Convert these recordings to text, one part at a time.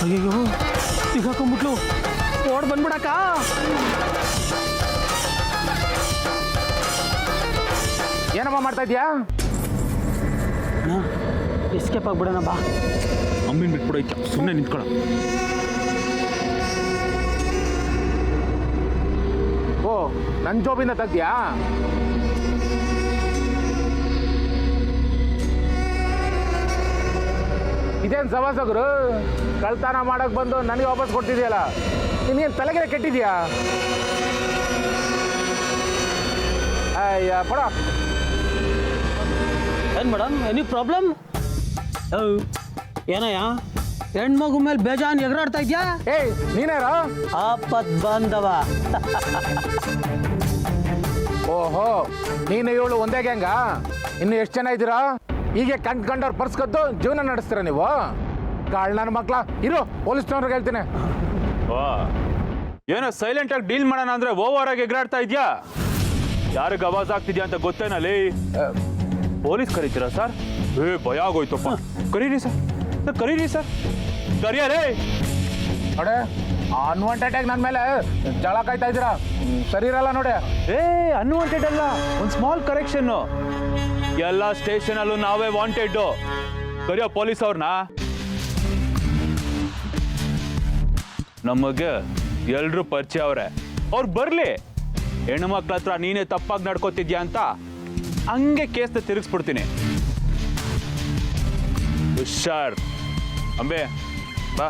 ಅಯ್ಯೋ ಸಿಗಾಕೊಂಡ್ಬಿಟ್ಲು ಓಡ್ ಬಂದ್ಬಿಡಕ್ಕ ಏನಮ್ಮ ಮಾಡ್ತಾ ಇದ್ಯಾ ಎಸ್ಕೇಪ್ ಆಗ್ಬಿಡೋಣ ಬಾ ಅಮ್ಮಿನ ಬಿಟ್ಬಿಡೈತೆ ಸುಮ್ಮನೆ ನಿಂತ್ಕೊಳ್ಳ ಓ ನನ್ನ ಜೋಬಿಂದ ತೆಗ್ದ್ಯಾ ಇದೇನು ಸವಾಸಗರು ಕಳ್ತನ ಮಾಡಕ್ ಬಂದು ನನಗೆ ವಾಪಸ್ ಕೊಡ್ತಿದ್ಯಲ್ಲ ನಿನ್ಗೇನು ತಲೆಗೆ ಕೆಟ್ಟಿದ್ಯಾ ಅಯ್ಯ ಕೊಡ ಏನು ಮೇಡಮ್ ಎನಿ ಪ್ರಾಬ್ಲಮ್ ಏನಯ್ಯ ಹೆಣ್ಮಗು ಮೇಲೆ ಬೇಜಾನ್ ಎಗರಾಡ್ತಾ ಇದ್ಯಾ ಏಯ್ ನೀನೇರ ಆಪತ್ ಬಾಂಧವ ಓಹೋ ನೀನು ಇವಳು ಒಂದೇ ಗ್ಯಾಂಗ ಇನ್ನು ಎಷ್ಟು ಜನ ಇದ್ದೀರಾ ಹೀಗೆ ಕಂಡ್ಕೊಂಡವ್ರು ಪರ್ಸ್ ಕದ್ದು ಜೀವನ ನಡೆಸ್ತೀರ ನೀವು ಕಾಳ್ ನನ್ನ ಮಕ್ಳ ಇರು ಪೊಲೀಸ್ನವ್ರಿಗೆ ಹೇಳ್ತೀನಿ ಏನೋ ಸೈಲೆಂಟ್ ಆಗಿ ಡೀಲ್ ಮಾಡೋಣ ಅಂದ್ರೆ ಓವರ್ ಆಗಿ ಎಗರಾಡ್ತಾ ಇದ್ಯಾ ಯಾರಿಗೆ ಆವಾಜ್ ಆಗ್ತಿದ್ಯಾ ಅಂತ ಗೊತ್ತೇನಲ್ಲಿ ಪೊಲೀಸ್ ಕರೀತೀರಾ ಸರ್ ಭಯ ಆಗೋಯ್ತಪ್ಪ ಕರೀರಿ ಸರ್ ಕರೀರಿ ಸರ್ ಕರಿಯಾರೇ ನೋಡೆ ಅನ್ವಾಂಟೆಡ್ ಆಗಿ ನನ್ನ ಮೇಲೆ ಜಳ ಕಾಯ್ತಾ ಇದ್ದೀರಾ ಸರಿ ಇರಲ್ಲ ನೋಡಿ ಅನ್ವಾಂಟೆಡ್ ಅಲ್ಲ ಒಂದು ಸ್ಮಾಲ್ ಕರೆಕ್ಷನ್ ಎಲ್ಲ ಸ್ಟೇಷನ್ ಅಲ್ಲೂ ನಾವೇ ವಾಂಟೆಡ್ ಕರಿಯೋ ಪೊಲೀಸ್ ಅವ್ರನ್ನ ನಮಗೆ ಎಲ್ರು ಪರಿಚಯ ಅವ್ರೆ ಅವ್ರು ಬರ್ಲಿ ಹೆಣ್ಣು ಮಕ್ಳ ಹತ್ರ ನೀನೇ ತಪ್ಪಾಗಿ ನಡ್ಕೋತಿದ್ಯಾ ಅಂತ ಹಂಗೆ ಕೇಸ್ನ ತಿರುಗಿಸ್ಬಿಡ್ತೀನಿ ಹುಷಾರ್ ಅಂಬೆ ಬಾ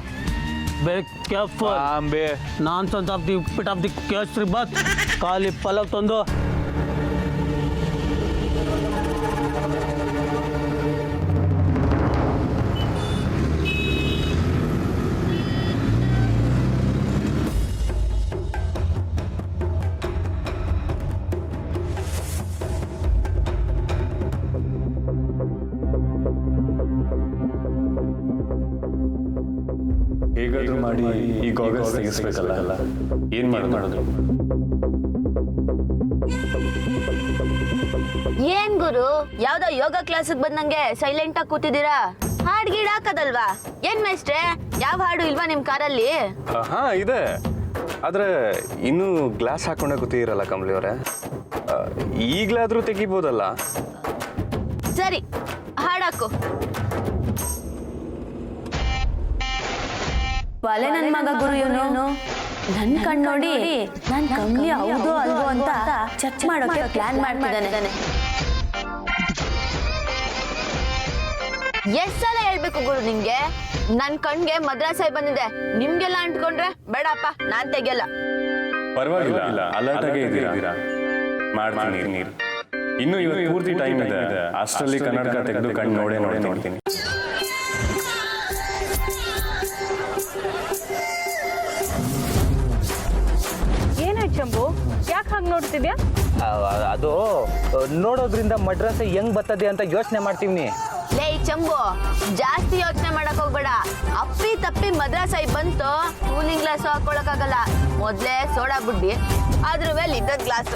ಬೇ ಕೇರ್ಫುಲ್ ಅಂಬೆ nonsense of the pit of the kesari bath ಖಾಲಿ ಪಲಾವ್ ತಂದು ಹೇಗಾದ್ರೂ ಮಾಡಿ ಈ ಗಾಗಲ್ಸ್ ತೆಗಿಸ್ಬೇಕಲ್ಲ ಏನ್ ಮಾಡೋದು ಏನ್ ಗುರು ಯಾವ್ದೋ ಯೋಗ ಕ್ಲಾಸಿಗೆ ಬಂದಂಗೆ ಸೈಲೆಂಟ್ ಆಗಿ ಕೂತಿದ್ದೀರಾ ಹಾಡ್ ಗೀಡ್ ಹಾಕದಲ್ವಾ ಏನ್ ಮೇಸ್ಟ್ರೆ ಯಾವ ಹಾಡು ಇಲ್ವಾ ನಿಮ್ ಕಾರಲ್ಲಿ ಹಾ ಇದೆ ಆದ್ರೆ ಇನ್ನೂ ಗ್ಲಾಸ್ ಹಾಕೊಂಡೆ ಕೂತಿರಲ್ಲ ಕಮಲಿ ಅವರೇ ಈಗ್ಲಾದ್ರೂ ತೆಗಿಬೋದಲ್ಲ ಸರಿ ಹಾಡಾಕು ಒಲೆ ನನ್ ಮಗ ಗುರು ಇವನು ನನ್ ಕಣ್ ನೋಡಿ ನಾನ್ ಕಮ್ಲಿ ಹೌದೋ ಅಲ್ವೋ ಅಂತ ಚೆಕ್ ಮಾಡೋಕೆ ಪ್ಲಾನ್ ಮಾಡ್ತಿದ್ದಾನೆ ಎಷ್ಟ್ ಸಲ ಹೇಳ್ಬೇಕು ಗುರು ನಿಮ್ಗೆ ನನ್ ಕಣ್ಗೆ ಮದ್ರಾಸೆ ಬಂದಿದೆ ನಿಮ್ಗೆಲ್ಲ ಅಂಟ್ಕೊಂಡ್ರೆ ಬೇಡಪ್ಪ ನಾನ್ ತೆಗಿಯಲ್ಲ ಪರವಾಗಿಲ್ಲ ಅಲರ್ಟ್ ಆಗೇ ಇದ್ದೀರಾ ಮಾಡ್ತೀನಿ ನೀರು ಇನ್ನು ಇವತ್ತು ಪೂರ್ತಿ ಟೈಮ್ ಇದೆ ಅಷ್ಟರಲ್ಲಿ ಕನ್ನಡಕ ತೆಗೆದು ಕಣ್ಣು ನೋಡ್ತೀನಿ ಏನಾಯ್ತು ಶಂಭು ಯಾಕೆ ಹಾಗೆ ನೋಡ್ತಿದ್ಯಾ ಅದು ನೋಡೋದ್ರಿಂದ ಮಡ್ರಾಸೆ ಹೆಂಗ್ ಬರ್ತದೆ ಅಂತ ಯೋಚನೆ ಮಾಡ್ತೀವಿ ಲೇ ಚಂಬು ಜಾಸ್ತಿ ಯೋಚನೆ ಮಾಡಕ್ ಹೋಗ್ಬೇಡ ಅಪ್ಪಿ ತಪ್ಪಿ ಮದ್ರಾಸೈ ಬಂತು ಕೂಲಿಂಗ್ ಗ್ಲಾಸ್ ಹಾಕೊಳಕ್ಕಾಗಲ್ಲ ಮೊದ್ಲೇ ಸೋಡಾ ಬುಡ್ಡಿ ಅದ್ರ ಮೇಲೆ ಇದ್ದದ್ ಗ್ಲಾಸ್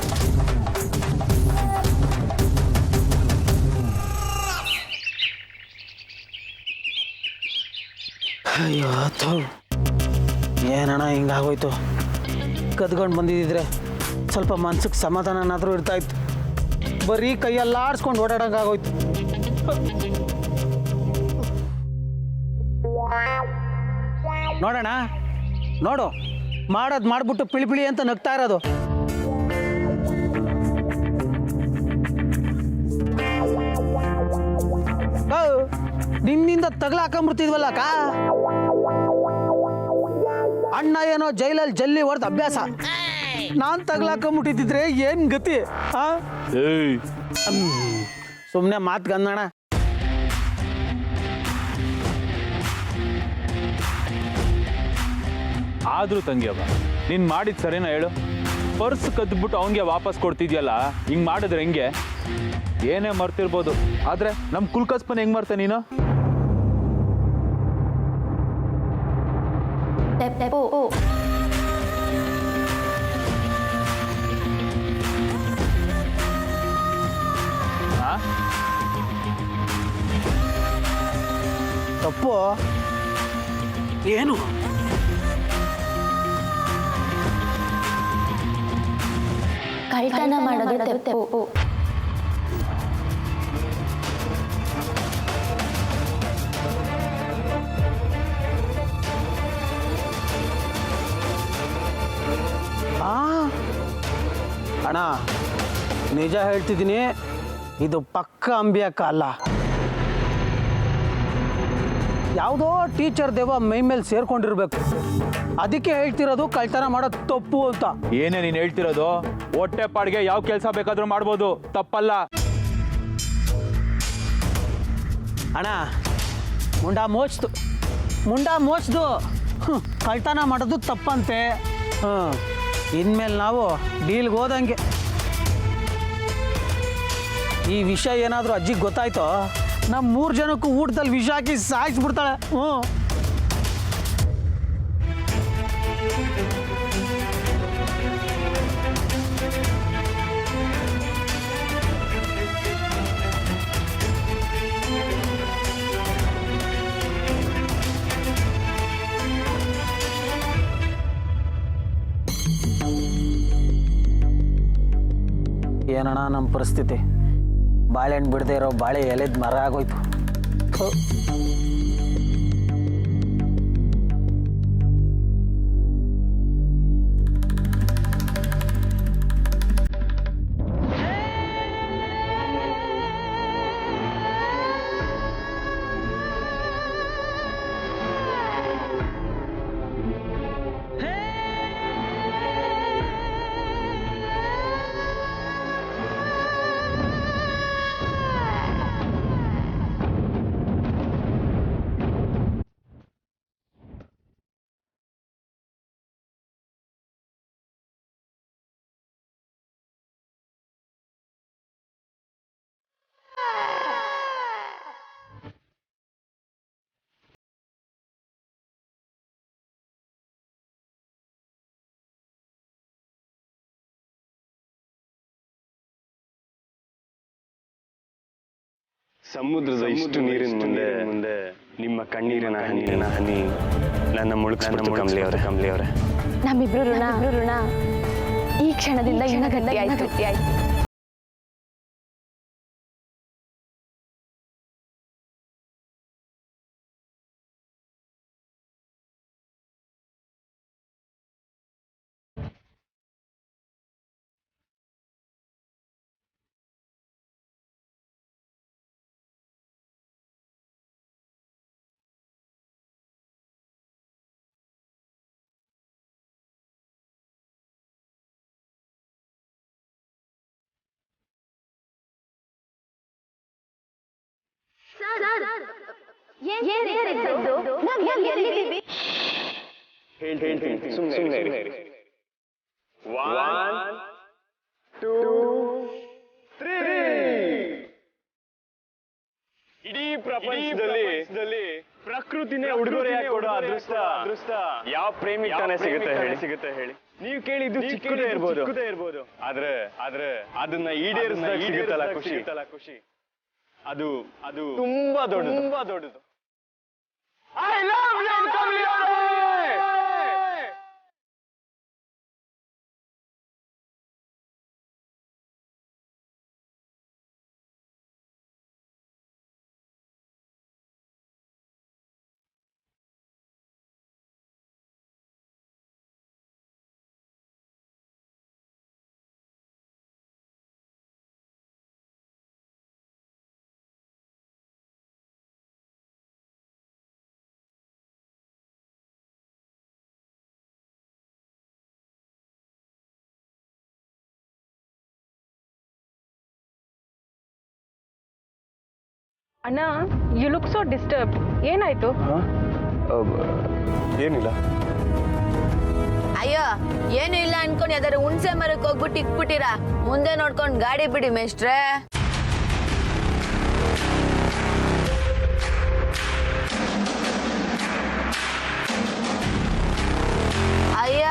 ಅಯ್ಯೋ ಥೂ ಏನಣ್ಣ ಹಿಂಗಾಗೋಯ್ತು ಕದ್ಕೊಂಡು ಬಂದಿದ್ದಿದ್ರೆ ಸ್ವಲ್ಪ ಮನ್ಸಿಗೆ ಸಮಾಧಾನನಾದರೂ ಇರ್ತಾ ಇತ್ತು ಬರೀ ಕೈಯೆಲ್ಲ ಆಡ್ಸ್ಕೊಂಡು ಓಡಾಡಂಗಾಗೋಯ್ತು ನೋಡೋಣ ನೋಡು ಮಾಡೋದು ಮಾಡ್ಬಿಟ್ಟು ಪಿಳಿ ಅಂತ ನಗ್ತಾ ಇರೋದು ನಿನ್ನಿಂದ ತಗಲ ಹಾಕೊಂಡ್ಬಿಡ್ತಿದ್ವಲ್ಲ ಅಕ್ಕ ಅಣ್ಣ ಏನೋ ಜೈಲಲ್ಲಿ ಜಲ್ಲಿ ಹೊಡೆದ ಅಭ್ಯಾಸ ನಾನ್ ತಗಲಾಕೊಂಡ್ಬಿಟ್ಟಿದ್ರೆ ಏನ್ ಗತಿ ಸುಮ್ಮನೆ ಮಾತು ಗಂದಣ ಆದ್ರೂ ತಂಗಿಯವ್ವ ನೀನ್ ಮಾಡಿದ್ ಸರಿನಾ ಹೇಳು ಪರ್ಸ್ ಕದ್ಬಿಟ್ಟು ಅವನಿಗೆ ವಾಪಸ್ ಕೊಡ್ತಿದ್ಯಲ್ಲ ಹಿಂಗ್ ಮಾಡಿದ್ರೆ ಹೆಂಗೆ ಏನೇ ಮರ್ತಿರ್ಬೋದು ಆದ್ರೆ ನಮ್ ಕುಲ್ಕಸ್ಪನ್ ಹೆಂಗ್ ಮರ್ತೆ ನೀನು ತಪ್ಪು ಏನು? ಕಳ್ತನ ಮಾಡೋದು ತಪ್ಪು. ಆ ಅಣ್ಣ, ನಿಜ ಹೇಳ್ತಿದ್ದೀನಿ, ಇದು ಪಕ್ಕ ಅಂಬಿ ಅಕ್ಕ ಅಲ್ಲ. ಯಾವುದೋ ಟೀಚರ್ ದೇವ ಮೈ ಮೇಲೆ ಸೇರ್ಕೊಂಡಿರ್ಬೇಕು. ಅದಕ್ಕೆ ಹೇಳ್ತಿರೋದು ಕಳ್ತನ ಮಾಡೋದು ತಪ್ಪು ಅಂತ. ಏನೇ ನೀನು ಹೇಳ್ತಿರೋದು? ಹೊಟ್ಟೆ ಪಾಡಿಗೆ ಯಾವ ಕೆಲಸ ಬೇಕಾದ್ರೂ ಮಾಡ್ಬೋದು, ತಪ್ಪಲ್ಲ. ಅಣ್ಣ, ಮುಂಡ ಮೋಚ್ದು ಕಳ್ತನ ಮಾಡೋದು ತಪ್ಪಂತೆ. ಇನ್ಮೇಲೆ ನಾವು ಡೀಲ್ಗೆ ಹೋದಂಗೆ. ಈ ವಿಷಯ ಏನಾದರೂ ಅಜ್ಜಿಗೆ ಗೊತ್ತಾಯ್ತೋ, ನಮ್ಮ 3 ಜನಕ್ಕೂ ಊಟದಲ್ಲಿ ವಿಷ ಹಾಕಿ ಸಾಯಿಸ್ಬಿಡ್ತಾಳೆ. ಏನಣ್ಣ ನಮ್ಮ ಪರಿಸ್ಥಿತಿ? ಬಾಳೆಹಣ್ಣು ಬಿಡದೆ ಇರೋ ಬಾಳೆ ಎಲೆದ ಮರ ಆಗೋಯ್ತು. ಥು. ಸಮುದ್ರದ ಇಷ್ಟು ನೀರಿನ ಮುಂದೆ ನಿಮ್ಮ ಕಣ್ಣೀರಿನ ಹನಿ ನನ್ನ ಮುಳುಗಿಸ್ಬಿಡ್ತು ಕಮಲಿ ಅವರೇ. ನಮ್ಮಿಬ್ರು ಋಣ ಈ ಕ್ಷಣದಿಂದ ಇನ್ನ ಗಟ್ಟಿ ಆಯ್ತು. ಹೇಳ್ತೀನಿ ಸುಮ್ಮನೆ ಇರಿ. 1 2 3. ಇಡೀ ಪ್ರಪಂಚದಲ್ಲಿ ಪ್ರಕೃತಿನೇ ಉಡುಗೊರೆಯಾಗಿ ಕೊಡೋ ಅದೃಷ್ಟ ಯಾವ ಪ್ರೇಮಿ ತಾನೇ ಸಿಗುತ್ತೆ ಹೇಳಿ. ನೀವು ಕೇಳಿದ್ದು ಚಿಕ್ಕದೇ ಇರ್ಬೋದು, ಆದ್ರೆ ಅದನ್ನ ಈಡೇರಿಸಿದಾಗ ಸಿಗುತ್ತಲ್ಲ ಖುಷಿ, ಅದು ತುಂಬಾ ದೊಡ್ಡದು. I love you, ಕಮಲಿ ಅವರೇ! ಅಣ್ಣ, ಯು ಲುಕ್ ಸೋ ಡಿಸ್ಟರ್ಬ್. ಏನಾಯ್ತು? ಏನಿಲ್ಲ. ಅಯ್ಯೋ, ಏನು ಇಲ್ಲ ಅನ್ಕೊಂಡು ಯಾವ್ದಾರು ಹುಣ್ಸೆ ಮರಕ್ಕೆ ಹೋಗ್ಬಿಟ್ಟು ಇಕ್ಬಿಟ್ಟಿರಾ. ಮುಂದೆ ನೋಡ್ಕೊಂಡು ಗಾಡಿ ಬಿಡಿ ಮೇಷ್ಟ್ರೆ. ಅಯ್ಯ,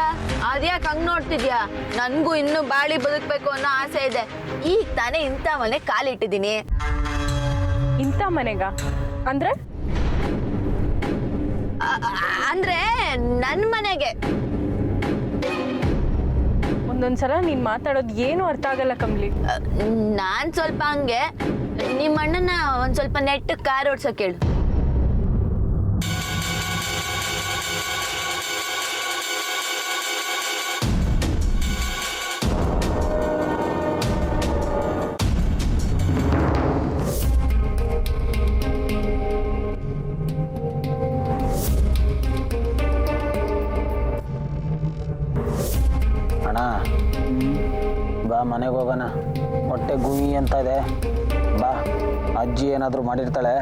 ಅದ್ಯಾಕೆ ಹಂಗ್ ನೋಡ್ತಿದ್ಯಾ? ನನ್ಗೂ ಇನ್ನೂ ಬಾಳಿ ಬದುಕ್ಬೇಕು ಅನ್ನೋ ಆಸೆ ಇದೆ. ಈಗ ತಾನೇ ಇಂಥ ಮನೆ ಕಾಲಿಟ್ಟಿದ್ದೀನಿ. ಇಂಥ ಮನೆಗ ಅಂದ್ರೆ? ಅಂದ್ರೆ ನನ್ ಮನೆಗೆ. ಒಂದೊಂದ್ಸಲ ನೀನ್ ಮಾತಾಡೋದು ಏನು ಅರ್ಥ ಆಗಲ್ಲ ಕಮ್ಲಿ. ನಾನ್ ಸ್ವಲ್ಪ ಹಂಗೆ. ನಿಮ್ಮ ಅಣ್ಣನ ಒಂದ್ ಸ್ವಲ್ಪ ನೆಟ್ ಕಾರ್ ಓಡ್ಸೋಕ್ ಹೇಳು. ಅಣ್ಣ ಬಾ ಮನೆಗೆ ಹೋಗೋಣ, ಹೊಟ್ಟೆ ಗುಯಿ ಅಂತ ಇದೆ. ಬಾ, ಅಜ್ಜಿ ಏನಾದರೂ ಮಾಡಿರ್ತಾಳೆ,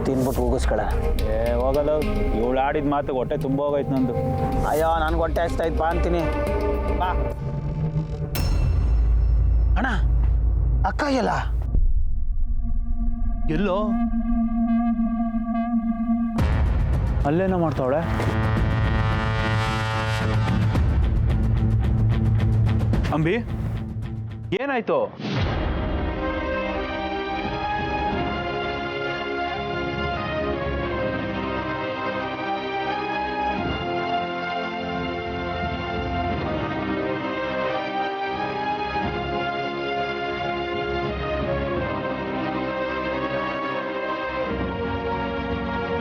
ತಿನ್ಬಿಟ್ಟು ಹೋಗಿಸ್ಕಳ. ಹೋಗಲ್ಲ, ಇವಳು ಆಡಿದ ಮಾತು ಹೊಟ್ಟೆ ತುಂಬ ಹೋಗೈತೆ ನಂದು. ಅಯ್ಯೋ ನನ್ಗೆ ಹೊಟ್ಟೆ ಹಚ್ತೈತೆ ಬಾ ಅಂತೀನಿ. ಬಾ ಅಣ್ಣ, ಅಕ್ಕ ಎಲ್ಲ ಎಲ್ಲೋ ಅಲ್ಲೇನೋ ಮಾಡ್ತಾವಳೆ. ಅಂಬಿ, ಏನಾಯ್ತು?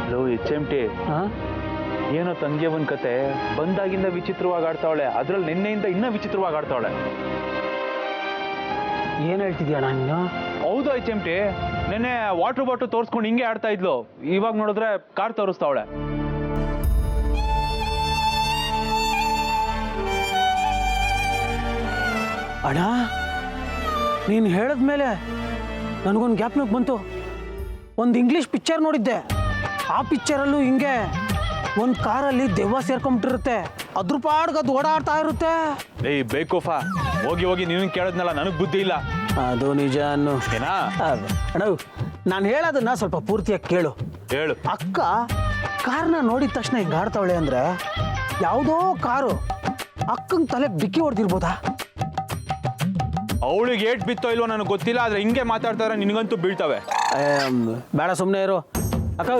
ಹಲೋ HMT, ಏನೋ ತಂಗಿ ಒಂದ್ ಕತೆ ಬಂದಾಗಿಂದ ವಿಚಿತ್ರವಾಗಿ ಆಡ್ತಾವಳೆ. ಅದ್ರಲ್ಲಿ ನಿನ್ನೆಯಿಂದ ಇನ್ನೂ ವಿಚಿತ್ರವಾಗಿ ಆಡ್ತಾವಳೆ. ಏನು ಹೇಳ್ತಿದ್ಯಣ್ಣ ನೀನು? ಹೌದು HMT, ನಿನ್ನೆ ವಾಟರ್ ಬಾಟಲ್ ತೋರಿಸ್ಕೊಂಡು ಹಿಂಗೆ ಆಡ್ತಾ ಇದ್ಲು. ಇವಾಗ ನೋಡಿದ್ರೆ ಕಾರ್ ತೋರಿಸ್ತಾವಳೆ. ಅಣ್ಣ, ನೀನು ಹೇಳಿದ್ಮೇಲೆ ನನಗೊಂದು ಜ್ಞಾಪನಕ್ಕೆ ಬಂತು. ಒಂದು ಇಂಗ್ಲೀಷ್ ಪಿಕ್ಚರ್ ನೋಡಿದ್ದೆ. ಆ ಪಿಕ್ಚರಲ್ಲೂ ಹಿಂಗೆ ಒಂದು ಕಾರಲ್ಲಿ ದೆವ್ವ ಸೇರ್ಕೊಂಬಿಟ್ಟಿರುತ್ತೆ, ಅದ್ರ ಪಾಡ್ಗೆ ಅದು ಓಡಾಡ್ತಾ ಇರುತ್ತೆ. ಏಯ್ ಬೇಕೂಫಾ, ಹೋಗಿ ಹೋಗಿ ನೀನು ಕೇಳಿದ್ನಲ್ಲ, ನನಗೆ ಬುದ್ಧಿ ಇಲ್ಲ. ಅದು ನಿಜ ಅನ್ನು ಏನಾ? ಅಣ್ಣ, ನಾನು ಹೇಳೋದನ್ನ ಸ್ವಲ್ಪ ಪೂರ್ತಿಯಾಗಿ ಕೇಳು. ಹೇಳು. ಅಕ್ಕ ಕಾರ್ನ ನೋಡಿದ ತಕ್ಷಣ ಹಿಂಗೆ ಆಡ್ತಾವಳೆ ಅಂದರೆ ಯಾವುದೋ ಕಾರು ಅಕ್ಕಂಗೆ ತಲೆಗೆ ಡಿಕ್ಕಿ ಹೊಡೆದಿರ್ಬೋದಾ? ಅವಳಿಗೆ ಏಟ್ ಬಿತ್ತೋ ಇಲ್ವೋ ನನಗೆ ಗೊತ್ತಿಲ್ಲ, ಆದ್ರೆ ಹಿಂಗೆ ಮಾತಾಡ್ತಾರೆ ನಿನಗಂತೂ ಬೀಳ್ತವೆ. ಬೇಡ, ಸುಮ್ಮನೆ ಇರು. ಅಕ್ಕ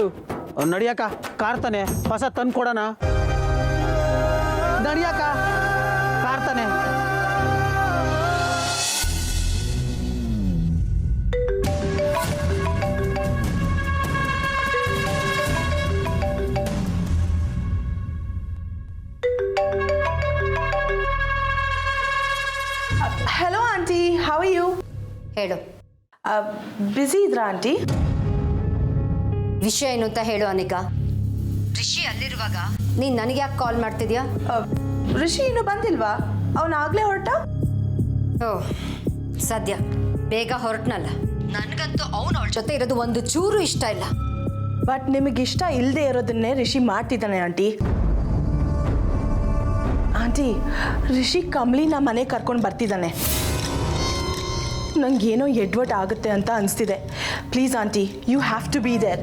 ನಡಿಯಕ್ಕ, ಕಾರ್ ತಾನೆ ಹೊಸ ತಂದು ಕೊಡೋಣ. ನಡಿಯಕ್ಕ, ಕಾರ್ ತಾನೆ. Hello aunty, how are you? ಹೇಳು. ಬ್ಯುಸಿ ಇದ್ರಾ ಆಂಟಿ? ವಿಷಯ ಏನು ಅಂತ ಹೇಳು ಅನಿಕಾ. ರಿಷಿ ಅಲ್ಲಿರುವಾಗ ನೀನು ನನಗೆ ಯಾಕೆ ಕಾಲ್ ಮಾಡ್ತಿದ್ಯಾ? ರಿಷಿ ಇನ್ನೂ ಬಂದಿಲ್ವಾ? ಅವನು ಆಗ್ಲೇ ಹೊರಟ? ಓ, ಸದ್ಯ ಬೇಗ ಹೊರಟ್ನಲ್ಲ. ನನಗಂತೂ ಅವನು ಅವಳ ಜೊತೆ ಇರೋದು ಒಂದು ಚೂರು ಇಷ್ಟ ಇಲ್ಲ. ಬಟ್ ನಿಮಗೆ ಇಷ್ಟ ಇಲ್ಲದೆ ಇರೋದನ್ನೇ ರಿಷಿ ಮಾಡ್ತಿದ್ದಾನೆ ಆಂಟಿ. ಆಂಟಿ, ರಿಷಿ ಕಮ್ಲಿನ ಮನೆ ಕರ್ಕೊಂಡು ಬರ್ತಿದ್ದಾನೆ. ನಂಗೇನೋ ಎಡ್ವರ್ಟ್ ಆಗುತ್ತೆ ಅಂತ ಅನಿಸ್ತಿದೆ. Please aunty, you have to be there.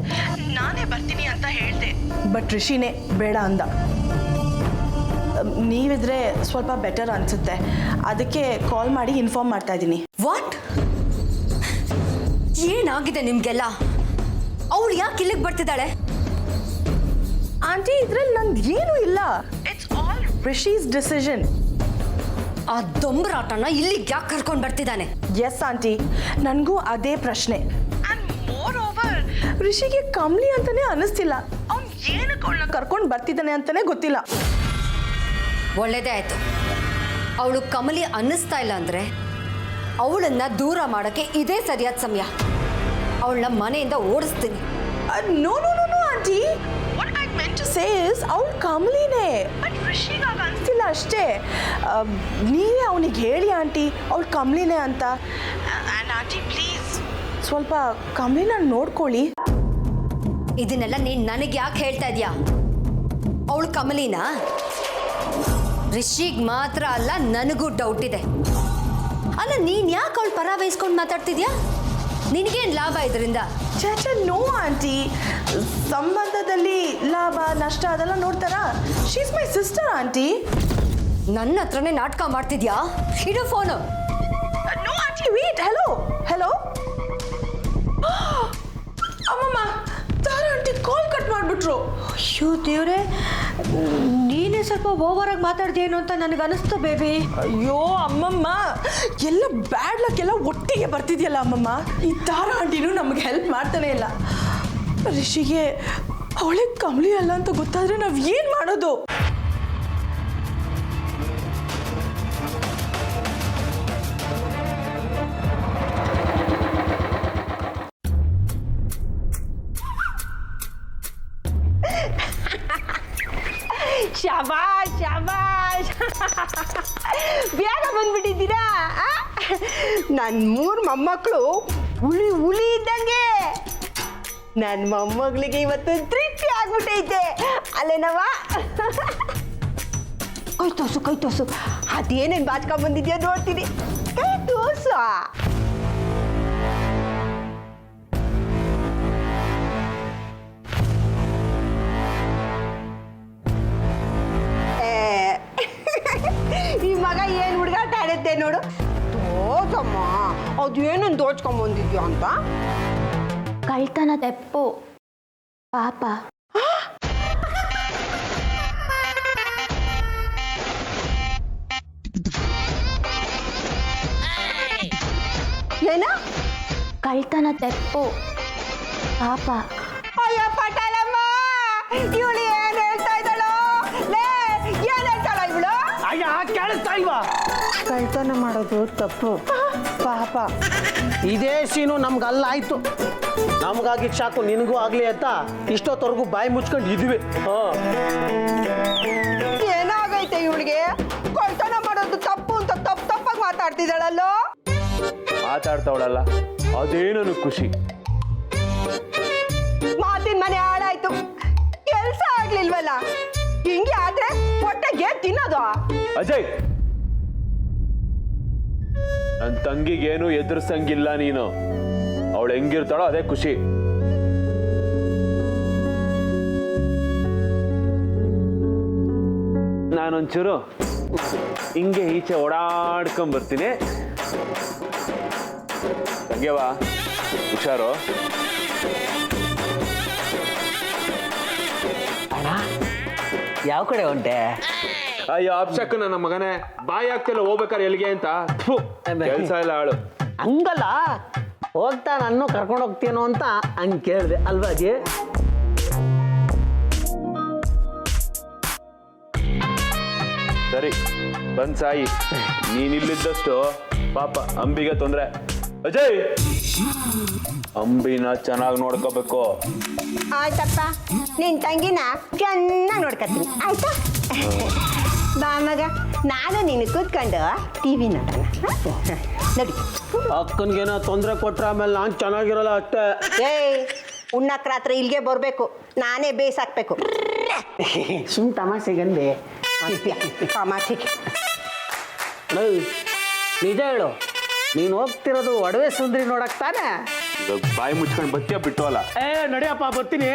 ನಾನೇ ಬರ್ತೀನಿ ಅಂತ ಹೇಳಿದೆ, ಬಟ್ ರಿಷಿನೇ ಬೇಡ ಅಂದ. ನೀವಿದ್ರೆ ಸ್ವಲ್ಪ ಬೆಟರ್ ಅನಿಸುತ್ತೆ, ಅದಕ್ಕೆ ಕಾಲ್ ಮಾಡಿ ಇನ್ಫಾರ್ಮ್ ಮಾಡ್ತಾ ಇದ್ದೀನಿ. ವಾಟ್? ಏನಾಗಿದೆ ನಿಮಗೆಲ್ಲ? ಅವಳು ಯಾಕೆ ಇಲ್ಲಿಗೆ ಬರ್ತಿದ್ದಾಳೆ? ಆಂಟಿ, ಇದ್ರಲ್ಲಿ ನಂದು ಏನೂ ಇಲ್ಲ. It's all Rishi's decision. ಆ ದೊಂಬರಾಟನ ಇಲ್ಲಿಗೆ ಯಾಕೆ ಕರ್ಕೊಂಡು ಬರ್ತಿದ್ದಾನೆ? ಎಸ್ ಆಂಟಿ, ನನಗೂ ಅದೇ ಪ್ರಶ್ನೆ. ಮೋರ್ ಓವರ್, ರಿಷಿಗೆ ಕಮ್ಲಿ ಅಂತಾನೆ ಅನಿಸ್ತಿಲ್ಲ. ಅವ್ನು ಏನಕ್ಕೆ ಅವಳನ್ನ ಕರ್ಕೊಂಡು ಬರ್ತಿದ್ದಾನೆ ಅಂತಾನೆ ಗೊತ್ತಿಲ್ಲ. ಒಳ್ಳೇದೇ ಆಯ್ತು. ಅವಳು ಕಮಲಿ ಅನ್ನಿಸ್ತಾ ಇಲ್ಲ ಅಂದ್ರೆ ಅವಳನ್ನ ದೂರ ಮಾಡೋಕ್ಕೆ ಇದೇ ಸರಿಯಾದ ಸಮಯ. ಅವಳನ್ನ ಮನೆಯಿಂದ ಓಡಿಸ್ತೀನಿ. No no no no aunty, what I meant to say is ಅವಳು ಕಮಲಿನೇ, ಬಟ್ ರಿಷಿಗೆ ಆಗ ಅನಿಸ್ತಿಲ್ಲ ಅಷ್ಟೇ. ನೀವೇ ಅವನಿಗೆ ಹೇಳಿ ಆಂಟಿ ಅವಳು ಕಮಲಿನೇ ಅಂತ. ಆ್ಯಂಡ್ ಆಂಟಿ ಪ್ಲೀಸ್ ಸ್ವಲ್ಪ ಕಮಲಿನ ನೋಡ್ಕೊಳ್ಳಿ. ಇದನ್ನೆಲ್ಲ ನೀನು ನನಗೆ ಯಾಕೆ ಹೇಳ್ತಾ ಇದೀಯಾ? ಅವಳು ಕಮಲಿನ ರಿಷಿಗೆ ಮಾತ್ರ ಅಲ್ಲ, ನನಗೂ ಡೌಟ್ ಇದೆ. ಅಲ್ಲ, ನೀನು ಯಾಕೆ ಅವಳು ಪರ ವಹಿಸ್ಕೊಂಡು ಮಾತಾಡ್ತಿದ್ಯಾ? ನಿನಗೇನು ಲಾಭ ಇದರಿಂದ? ಚಾಚಾ, ನೋ ಆಂಟಿ, ಸಂಬಂಧದಲ್ಲಿ ಲಾಭ ನಷ್ಟ ಅದೆಲ್ಲ ನೋಡ್ತಾರಾ? She is my sister aunty. ನನ್ನ ಹತ್ರನೇ ನಾಟಕ ಮಾಡ್ತಿದ್ಯಾ? ಇಡು phone. No aunty, wait. Hello hello. ಅಮ್ಮಮ್ಮ, ತಾರಾ ಆಂಟಿ ಕಾಲ್ ಕಟ್ ಮಾಡಿಬಿಟ್ರು. ಅಯ್ಯೋ ದೇವ್ರೆ, ನೀನೇ ಸ್ವಲ್ಪ ಓವರಾಗಿ ಮಾತಾಡ್ದೇನು ಅಂತ ನನಗೆ ಅನಿಸ್ತು ಬೇಬಿ. ಅಯ್ಯೋ ಅಮ್ಮಮ್ಮ, ಎಲ್ಲ ಬ್ಯಾಡ್ ಲಕ್ ಎಲ್ಲ ಒಟ್ಟಿಗೆ ಬರ್ತಿದ್ಯಲ್ಲ ಅಮ್ಮಮ್ಮ. ಈ ತಾರಾ ಆಂಟಿನೂ ನಮಗೆ ಹೆಲ್ಪ್ ಮಾಡ್ತಾನೆ ಇಲ್ಲ. ರಿಷಿಗೆ ಅವಳೇ ಕಮಲಿ ಅಲ್ಲ ಅಂತ ಗೊತ್ತಾದ್ರೆ ನಾವು ಏನು ಮಾಡೋದು? ಶಾಬಾಷ್ ಶಾಬಾಷ್, ಬೇಗ ಬಂದ್ಬಿಟ್ಟಿದ್ದೀರಾ. ನನ್ನ 3 ಮೊಮ್ಮಕ್ಕಳು ಹುಲಿ ಹುಲಿ ಇದ್ದಂಗೆ. ನನ್ನ ಮೊಮ್ಮಗಳಿಗೆ ಇವತ್ತು ತೃಪ್ತಿ ಆಗ್ಬಿಟ್ಟೈತೆ ಅಲ್ಲೇನವ. ಕೈ ತೋರ್ಸು ಅದೇನೇನು ಬಾಚ್ಕೊಂಡ್ ಬಂದಿದ್ಯಾ ನೋಡ್ತೀನಿ. ಕೈ ತೋರ್ಸು. ಈ ಮಗ ಏನು ಹುಡುಗಾಟ ಆಡುತ್ತೆ ನೋಡು. ತೋಸಮ್ಮ, ಅದೇನನ್ನು ದೋಚ್ಕೊಂಬಂದಿದ್ಯಾ ಅಂತ. ಕಳ್ತನ ತೆಪ್ಪು ಪಾಪ. ಏನ? ಕಳ್ತನ ತೆಪ್ಪು ಪಾಪ. ಅಯ್ಯೋ ಪಟಾಲಮ್ಮ, ಇವಳು ಏನು ಹೇಳ್ತಾ ಇದ್ದಾಳೋ? ಲೇ, ಏನು ಹೇಳ್ತಾಳ ಇವಳು? ಅಯ್ಯ ಕೇಳಿಸ್ತಾ ಇಲ್ವಾ? ಕಳ್ತನ ಮಾಡೋದು ತಪ್ಪು ಪಾಪ. ಇದೇ ಸೀನು ನಮ್ಗಲ್ಲ ಆಯ್ತು. ನಮ್ಗಾಗಿ ಸಾಕು ನಿನಗೂ ಆಗ್ಲಿ ಅಂತ ಇಷ್ಟೊತ್ತವರೆಗೂ ಬಾಯಿ ಮುಚ್ಕೊಂಡು ಇದ್ವಿ. ಏನಾಗೈತೆ ಇವಳಿಗೆ? ಕಳ್ತನ ಮಾಡೋದು ತಪ್ಪು ಅಂತ ತಪ್ಪಾಗಿ ಮಾತಾಡ್ತಿದ್ದಾಳಲ್ಲೋ. ಮಾತಾಡ್ತಾವಳಲ್ಲ, ಅದೇ ನನಗೆ ಖುಷಿ. ಮಾತಿನ ಮನೆ ಹಾಳಾಯ್ತು, ಕೆಲಸ ಆಗ್ಲಿಲ್ವಲ್ಲ. ಹಿಂಗೆ ಆದ್ರೆ ಹೊಟ್ಟೆಗೆ ತಿನ್ನೋದು. ಅಜಯ್, ನನ್ನ ತಂಗಿಗೇನು ಎದುರಿಸಂಗಿಲ್ಲ ನೀನು. ಅವಳು ಹೆಂಗಿರ್ತಾಳೋ ಅದೇ ಖುಷಿ. ನಾನೊಂಚೂರು ಹಿಂಗೆ ಈಚೆ ಓಡಾಡ್ಕೊಂಡ್ ಬರ್ತೀನಿ. ತಂಗ್ಯವಾ, ಹುಷಾರು. ಅಣ್ಣ, ಯಾವ ಕಡೆ ಹೊಂಟೆ? ಅಯ್ಯೋ ಅಪ್ಸಕ್ಕ, ನನ್ನ ಮಗನೇ, ಬಾಯಿ ಆಗ್ತಿಲ್ಲ ಹೋಗ್ಬೇಕಾರೆ ಎಲ್ಲಿಗೆ ಅಂತ. ಕೆಲಸ ಇಲ್ಲ ಆಳು. ಹಂಗಲ್ಲ, ಹೋಗ್ತಾ ನಾನು ಕರ್ಕೊಂಡು ಹೋಗ್ತೀನೋ ಅಂತ ಹಂಗೆ ಕೇಳಿದೆ ಅಲ್ವಾಜಿ? ಸರಿ, ಬಂದ್ ಸಾಯಿ. ನೀನಿಲ್ಲಿದ್ದಷ್ಟು ಪಾಪ ಅಂಬಿಗೆ ತೊಂದ್ರೆ. ಅಜಯ್, ಅಂಬಿನ ಚೆನ್ನಾಗಿ ನೋಡ್ಕೋಬೇಕು. ಆಯ್ತಪ್ಪ, ನಿನ್ ತಂಗಿನ ಚೆನ್ನಾಗಿ ನೋಡ್ಕೊತೀನಿ ಆಯ್ತಾ? ಬಾ ಮಗ, ನಾನು ನೀನು ಕೂತ್ಕೊಂಡು ಟಿವಿ ನೋಡೋಣ. ನಡಿ. ಅಕ್ಕನಿಗೇನೋ ತೊಂದರೆ ಕೊಟ್ರೆ ಆಮೇಲೆ ನಾನು ಚೆನ್ನಾಗಿರಲ್ಲ ಅಷ್ಟೇ. ಏಯ್, ಉಣ್ಣಕ್ ರಾತ್ರಿ ಇಲ್ಲಿಗೆ ಬರಬೇಕು, ನಾನೇ ಬೇಯಿಸಾಕ್ಬೇಕು. ಸುಮ್ ತಮಾಷೆಗಂದೆ. ತಮಾಷೆಗೆ ನಿಜ ಹೇಳು, ನೀನು ಹೋಗ್ತಿರೋದು ಒಡವೆ ಸುಂದ್ರಿ ನೋಡಕ್ ತಾನೆ? ಇವಾಗ ಬಾಯಿ ಮುಚ್ಕೊಂಡು ಬತ್ತಿಯ ಬಿಟ್ಟು ಅಲ್ಲ. ನಡಿಯಪ್ಪ, ಬರ್ತೀನಿ.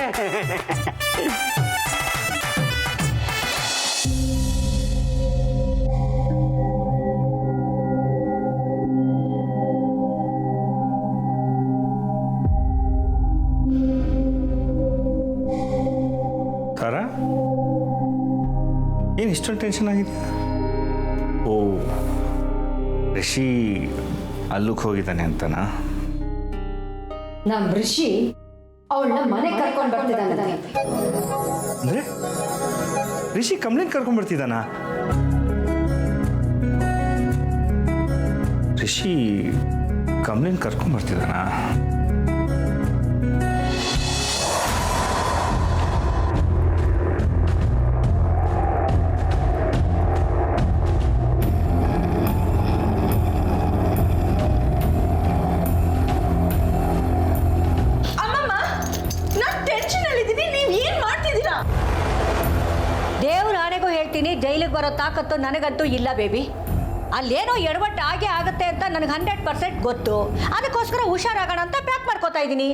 ತಾರಾ, ಏನು ಇಷ್ಟೊಂದು ಟೆನ್ಷನ್ ಆಗಿದೆ? ಓ, ರಿಷಿ ಅಲ್ಲಕ್ಕೆ ಹೋಗಿದ್ದಾನೆ ಅಂತನಾ? ನಮ್ಮ ಋಷಿ ಅವಳನ್ನ ಮನೆ ಕರ್ಕೊಂಡು ಬರ್ತಿದ್ದಾನೆ. ಅಂದರೆ ರಿಷಿ ಕಮಲಿನ ಕರ್ಕೊಂಡು ಬರ್ತಿದ್ದಾನಾ? ರಿಷಿ ಕಮಲಿನ ಕರ್ಕೊಂಡು ಬರ್ತಿದ್ದಾನಾ? ದೇವ್ರ ಆಣೆಗೂ ಹೇಳ್ತೀನಿ, ಜೈಲಿಗೆ ಬರೋ ತಾಕತ್ತು ನನಗಂತೂ ಇಲ್ಲ ಬೇಬಿ. ಅಲ್ಲೇನೋ ಎಡವಟ್ಟು ಆಗೇ ಆಗುತ್ತೆ ಅಂತ ನನಗೆ 100% ಗೊತ್ತು. ಅದಕ್ಕೋಸ್ಕರ ಹುಷಾರಾಗೋಣ ಅಂತ ಪ್ಯಾಕ್ ಮಾಡ್ಕೋತಾ ಇದ್ದೀನಿ.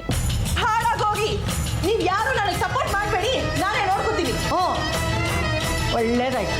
ಹಾಳಾಗೋಗಿ ನೀವು ಯಾರು ನನಗೆ ಸಪೋರ್ಟ್ ಮಾಡಬೇಡಿ, ನಾನೇ ನೋಡ್ಕೋತೀನಿ. ಒಳ್ಳೇದಾಯ್ತು.